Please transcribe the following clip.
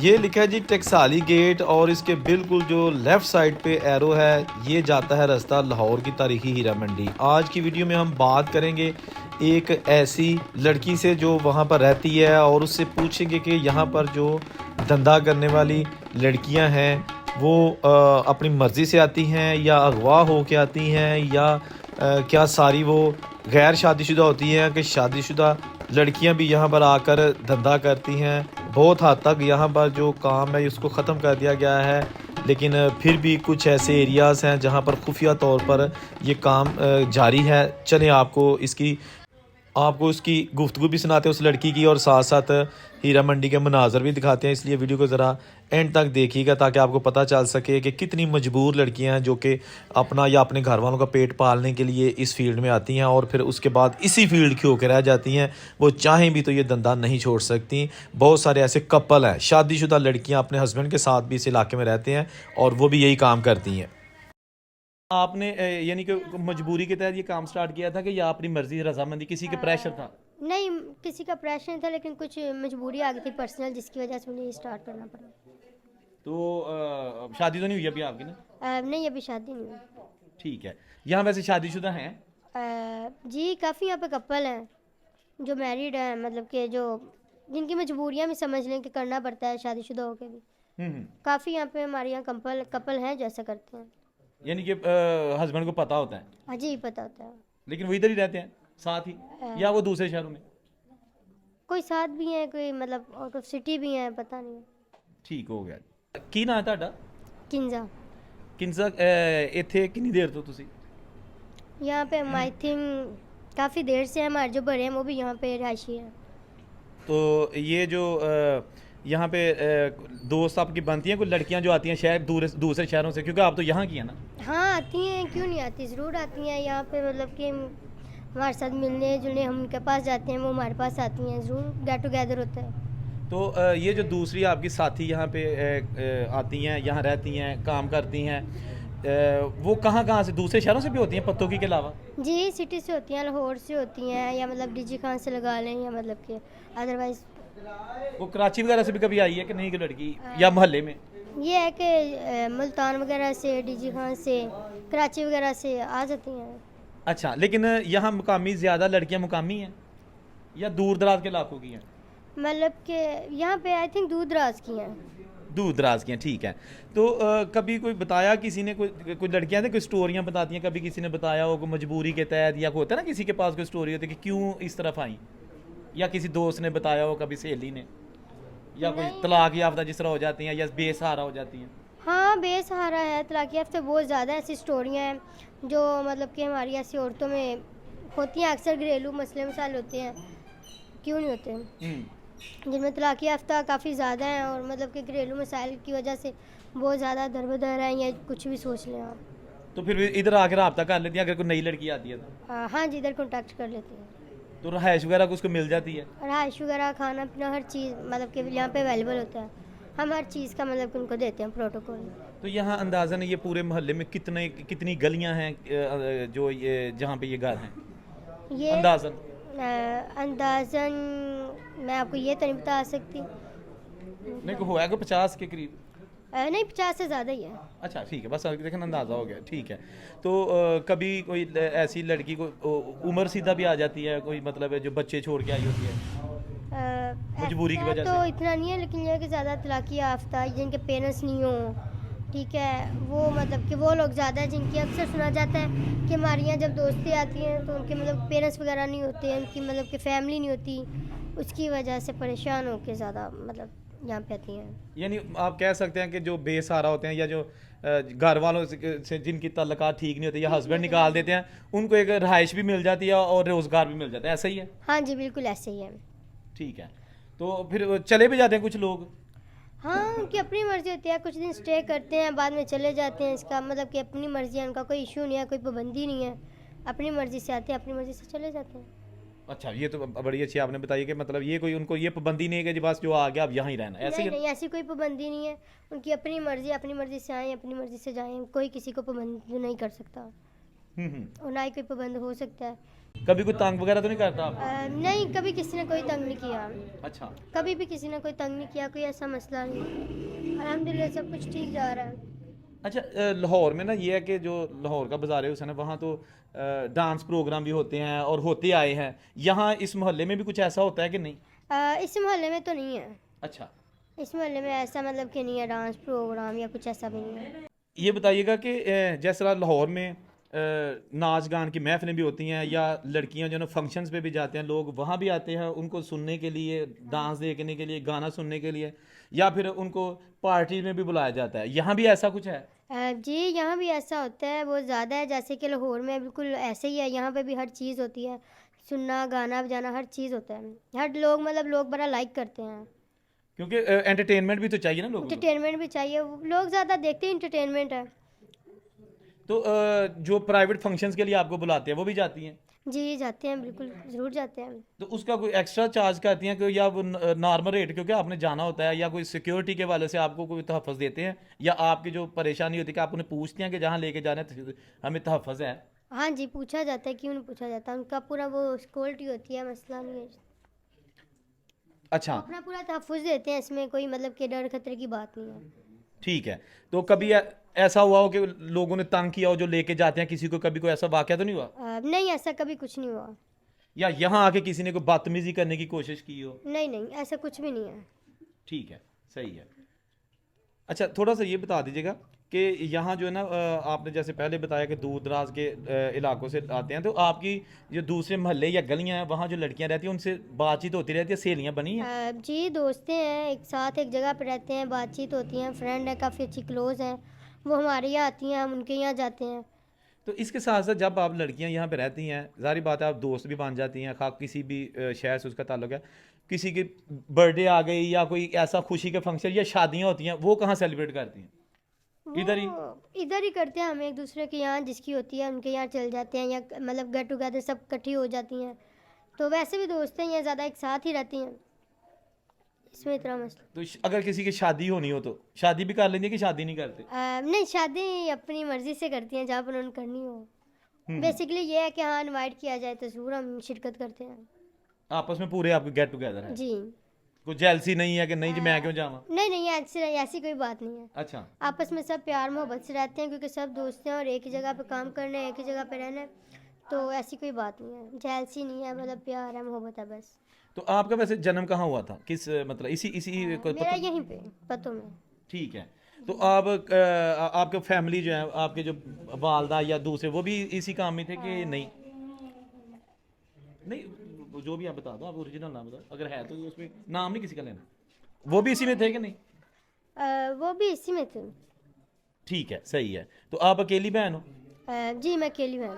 ये लिखा है जी टकसाली गेट और इसके बिल्कुल जो लेफ़्ट साइड पे एरो है ये जाता है रास्ता लाहौर की तारीखी हीरा मंडी। आज की वीडियो में हम बात करेंगे एक ऐसी लड़की से जो वहाँ पर रहती है और उससे पूछेंगे कि यहाँ पर जो धंधा करने वाली लड़कियाँ हैं वो अपनी मर्ज़ी से आती हैं या अगवा हो के आती हैं या क्या सारी वो गैर शादीशुदा होती हैं कि शादीशुदा लड़कियां भी यहाँ पर आकर धंधा करती हैं। बहुत हद तक यहाँ पर जो काम है उसको ख़त्म कर दिया गया है, लेकिन फिर भी कुछ ऐसे एरियाज़ हैं जहाँ पर खुफिया तौर पर ये काम जारी है। चलें आपको उसकी गुफ्तगू भी सुनाते हैं उस लड़की की और साथ साथ हीरा मंडी के मनाजर भी दिखाते हैं। इसलिए वीडियो को ज़रा एंड तक देखिएगा ताकि आपको पता चल सके कि कितनी मजबूर लड़कियां हैं जो कि अपना या अपने घर वालों का पेट पालने के लिए इस फील्ड में आती हैं और फिर उसके बाद इसी फील्ड की होकर रह जाती हैं। वो चाहें भी तो ये धंधा नहीं छोड़ सकती। बहुत सारे ऐसे कपल हैं, शादीशुदा लड़कियाँ अपने हस्बैंड के साथ भी इस इलाके में रहते हैं और वो भी यही काम करती हैं। आपने यानी कि मजबूरी के तहत ये काम स्टार्ट किया था कि या अपनी मर्जी रजामंदी किसी के प्रेशर था? नहीं, किसी का प्रेशर नहीं था, लेकिन कुछ मजबूरी आ गई थी पर्सनल, जिसकी वजह से उन्हें स्टार्ट करना पड़ा। तो शादी तो नहीं हुई अभी आपकी ना? नहीं, अभी शादी नहीं हुई। ठीक है। यहाँ वैसे शादीशुदा हैं? जी, काफ़ी यहाँ पे कपल हैं जो मैरिड हैं, मतलब कि जो जिनकी मजबूरियाँ भी समझ लें कि करना पड़ता है शादीशुदा होकर भी। काफ़ी यहाँ पे हमारे यहाँ कपल कपल हैं जो ऐसा करते हैं। यानी कि हस्बैंड को पता होता है हाँ जी, पता होता है। लेकिन वो इधर ही रहते हैं साथ ही, या वो दूसरे शहरों में? कोई साथ भी हैं, कोई मतलब आउट ऑफ सिटी भी हैं, पता नहीं। ठीक हो गया। ਕੀ ਨਾਂ ਹੈ ਤੁਹਾਡਾ? किन्जा। किंजा ਇੱਥੇ ਕਿੰਨੀ देर तो ਤੁਸੀਂ? यहाँ पे हम आई थिंक काफ़ी देर से हमारे जो बड़े हैं वो भी यहाँ पे रहायशी हैं। तो ये जो यहाँ पे दोस्त आपकी बनती हैं कोई लड़कियाँ जो आती हैं शहर दूसरे शहरों से, क्योंकि आप तो यहाँ की हैं ना? हाँ, आती हैं, क्यों नहीं आती, ज़रूर आती हैं यहाँ पे। मतलब कि हमारे साथ मिलने जुलने हम उनके पास जाते हैं, वो हमारे पास आती हैं, ज़रूर गेट टुगेदर होता है। तो ये जो दूसरी आपकी साथी यहाँ पे आती हैं, यहाँ रहती हैं, काम करती हैं, वो कहाँ कहाँ से, दूसरे शहरों से भी होती हैं पत्तों के अलावा? जी, सिटी से होती हैं, लाहौर से होती हैं, या मतलब डीजी खान से लगा लें, या मतलब कि अदरवाइज़ वो कराची वगैरह से भी कभी आई है कि नहीं, की लड़की या मोहल्ले में? ये है कि मुल्तान वगैरह से, डीजी खान से, कराची वगैरह से आ जाती हैं। अच्छा, लेकिन यहाँ मुकामी ज़्यादा लड़कियाँ मुकामी हैं या दूर दराज के इलाकों की हैं? मतलब कि यहाँ पे आई थिंक दूर दराज की हैं। दूर दराज की हैं, ठीक है। तो कभी कोई बताया किसी ने, कोई लड़कियां थे कोई स्टोरियां बताती हैं, कभी किसी ने बताया हो कोई मजबूरी के तहत, या कोई होता है ना किसी के पास कोई स्टोरी होती है कि क्यों इस तरफ आई, या किसी दोस्त ने बताया हो, कभी सहेली ने, या कोई तलाक याफ्ता जिस तरह हो जाती हैं या बेसहारा हो जाती हैं? हाँ, बेसहारा है, तलाक याफ्ता बहुत ज़्यादा ऐसी स्टोरियाँ हैं जो मतलब कि हमारी ऐसी औरतों में होती हैं। अक्सर घरेलू मसले मसाइल होते हैं, क्यों नहीं होते हैं, जिनमें तलाक याफ्ता काफ़ी ज़्यादा हैं, और मतलब कि घरेलू मसाइल की वजह से बहुत ज़्यादा दर बदर हैं, या कुछ भी सोच लें आप। तो फिर इधर आकर रब्ता कर लेती हैं अगर कोई नई लड़की आती है तो? हाँ जी, इधर कॉन्टैक्ट कर लेते हैं। तो रहायश वगैरह को उसको मिल जाती है? रहाइश वगैरह, खाना पीना, हर चीज़ मतलब कि यहाँ पे अवेलेबल होता है। हम हर चीज़ का मतलब कि उनको देते हैं प्रोटोकॉल। तो यहाँ अंदाज़न ये पूरे मोहल्ले में कितनी गलियाँ हैं जो ये जहाँ पे ये घर हैं ये अंदाज़न? अंदाज़न मैं आपको ये तो नहीं बता सकती। नहीं, को होगा को 50 के करीब? नहीं, 50 से ज़्यादा ही है। अच्छा, ठीक है, बस देखें अंदाज़ा हो गया, ठीक है। तो कभी कोई ऐसी लड़की को उम्र सीधा भी आ जाती है, कोई मतलब है जो बच्चे छोड़ के आई होती है मजबूरी की ऐसा वजह तो से? इतना नहीं है, लेकिन यह है कि ज़्यादा तलाक़ी याफ्ता जिनके पेरेंट्स नहीं हों, ठीक है, वो मतलब कि वो लोग ज़्यादा हैं जिनकी अक्सर सुना जाता है कि हमारे यहाँ जब दोस्ती आती हैं तो उनके मतलब पेरेंट्स वगैरह नहीं होते हैं, उनकी मतलब कि फ़ैमिली नहीं होती, उसकी वजह से परेशान होकर ज़्यादा मतलब यहाँ पे आती हैं। यानी आप कह सकते हैं कि जो बेसहारा होते हैं या जो घर वालों से जिनकी तल्लुकात ठीक नहीं होते या हस्बैंड निकाल देते हैं, उनको एक रहाइश भी मिल जाती है और रोज़गार भी मिल जाता है, ऐसा ही है? हाँ जी, बिल्कुल ऐसे ही है। ठीक है। तो फिर चले भी जाते हैं कुछ लोग? हाँ, उनकी अपनी मर्ज़ी होती है, कुछ दिन स्टे करते हैं, बाद में चले जाते हैं। इसका मतलब कि अपनी मर्ज़ी है, उनका कोई इशू नहीं है, कोई पाबंदी नहीं है, अपनी मर्ज़ी से आते हैं, अपनी मर्ज़ी से चले जाते हैं। अच्छा, ये तो बड़ी अच्छी आपने बताई कि मतलब ये कोई उनको ये पाबंदी नहीं है कि बस जो आ गया अब यहाँ ही रहना, ऐसे ही? नहीं, ऐसी कोई पाबंदी नहीं है, उनकी अपनी मर्ज़ी से आएँ, अपनी मर्ज़ी से जाएँ, कोई किसी को पाबंद नहीं कर सकता, और ना ही कोई पाबंद हो सकता है। कभी कोई तंग वगैरह तो नहीं करता आप? नहीं, कभी किसी ने कोई तंग नहीं किया। अच्छा। कभी भी किसी ने कोई तंग नहीं किया, कोई ऐसा मसला नहीं। अल्हम्दुलिल्लाह सब कुछ ठीक जा रहा है। अच्छा, लाहौर में ना ये है कि जो लाहौर का बाजार हुसैन है वहाँ तो डांस प्रोग्राम भी होते हैं और होते आए हैं। यहाँ इस मोहल्ले में भी कुछ ऐसा होता है कि नहीं? इस मोहल्ले में तो नहीं है। अच्छा। इस मोहल्ले में ऐसा मतलब कि नहीं है डांस प्रोग्राम या कुछ ऐसा भी नहीं है। ये बताइएगा कि जिस तरह लाहौर में नाच गान की महफिलें भी होती हैं या लड़कियां जो है ना फंक्शंस पे भी जाते हैं, लोग वहाँ भी आते हैं उनको सुनने के लिए, डांस देखने के लिए, गाना सुनने के लिए, या फिर उनको पार्टी में भी बुलाया जाता है, यहाँ भी ऐसा कुछ है? जी, यहाँ भी ऐसा होता है, बहुत ज़्यादा है। जैसे कि लाहौर में बिल्कुल ऐसे ही है, यहाँ पे भी हर चीज़ होती है। सुनना, गाना बजाना हर चीज़ होता है। हर लोग मतलब लोग बड़ा लाइक करते हैं। क्योंकि एंटरटेनमेंट भी तो चाहिए ना लोगों को। एंटरटेनमेंट भी चाहिए, लोग ज़्यादा देखते हैं एंटरटेनमेंट है। तो जो प्राइवेट फंक्शंस के लिए आपको बुलाते हैं वो भी जाती हैं? जी, जाते हैं, बिल्कुल ज़रूर जाते हैं। तो उसका कोई एक्स्ट्रा चार्ज करती हैं कि या वो नॉर्मल रेट क्योंकि आपने जाना होता है, या कोई सिक्योरिटी के वाले से आपको कोई तहफ़्फ़ुज़ देते हैं, या आपकी जो परेशानी होती है कि आप उन्हें पूछते हैं कि जहाँ लेके जा रहे हैं हमें तहफ़्फ़ुज़ है? हाँ जी, पूछा जाता है, क्यों नहीं पूछा जाता। उनका पूरा वो सिक्योरिटी होती है, मसला नहीं है। अच्छा। अपना पूरा तहफ़्फ़ुज़ देते हैं, इसमें कोई मतलब कि डर खतरे की बात नहीं है। ठीक है। तो कभी ऐसा हुआ हो कि लोगों ने तंग किया हो जो लेके जाते हैं किसी को, कभी कोई ऐसा वाकया तो नहीं हुआ? नहीं, ऐसा कभी कुछ नहीं हुआ। या यहाँ आके किसी ने कोई बदतमीजी करने की कोशिश की हो? नहीं नहीं, ऐसा कुछ भी नहीं है। ठीक है, सही है। अच्छा, थोड़ा सा ये बता दीजिएगा कि यहाँ जो है ना आपने जैसे पहले बताया कि दूर दराज के इलाकों से आते हैं, तो आपकी जो दूसरे मोहल्ले या गलियाँ हैं वहाँ जो लड़कियाँ रहती हैं उनसे बातचीत होती रहती है, सहेलियाँ बनी हैं? जी, दोस्तें हैं, एक साथ एक जगह पे रहते हैं, बातचीत होती हैं, फ्रेंड है, काफ़ी अच्छी क्लोज़ हैं। वो हमारे यहाँ आती हैं, हम उनके यहाँ जाते हैं। तो इसके साथ साथ जब आप लड़कियां यहाँ पे रहती हैं, ज़ाहिर बात है आप दोस्त भी बन जाती हैं, खा किसी भी शहर से उसका ताल्लुक है, किसी की बर्थडे आ गई या कोई ऐसा खुशी का फंक्शन या शादियाँ होती हैं, वो कहाँ सेलिब्रेट करती हैं? इधर ही? इधर ही करते हैं, हम एक दूसरे के यहाँ जिसकी होती है उनके यहाँ चल जाते हैं, या मतलब गेट टुगेदर सब इकट्ठी हो जाती हैं। तो वैसे भी दोस्त हैं, यहाँ ज़्यादा एक साथ ही रहती हैं, इसमें इतना मसला। तो अगर किसी की शादी होनी हो तो शादी भी कर लेंगे कि शादी नहीं करते? नहीं, शादी अपनी मर्ज़ी से करती हैं, जहाँ पर उन्होंने करनी हो। हम्म। बेसिकली ये है कि हाँ, इनवाइट किया जाए तो ज़रूर हम शिरकत करते हैं। आपस में पूरे आपके गेट टुगेदर है? जी। कोई जेलसी नहीं है कि नहीं जी मैं क्यों जावा? नहीं नहीं, ऐसी कोई बात नहीं है। अच्छा। आपस में सब प्यार मोहब्बत से रहते हैं, क्योंकि सब दोस्त हैं और एक ही जगह पे काम करना है, एक ही जगह पे रहना है। तो ऐसी कोई बात नहीं है, जेलसी नहीं है, मतलब प्यार है, मोहब्बत है बस। तो आपका वैसे जन्म कहाँ हुआ था, किस मतलब इसी इसी कोई मेरा पता? यहीं पे पतों में। ठीक है। तो आप आपके फैमिली जो है, आपके जो वालदा या दूसरे, वो भी इसी काम में थे कि नहीं? नहीं, वो जो भी आप बता दो, आप ओरिजिनल नाम बताओ, अगर है तो उसमें नाम नहीं किसी का लेना। वो भी इसी में थे कि नहीं? वो भी इसी में थे। ठीक है, सही है। तो आप अकेली बहन हो? जी, मैं अकेली हूँ।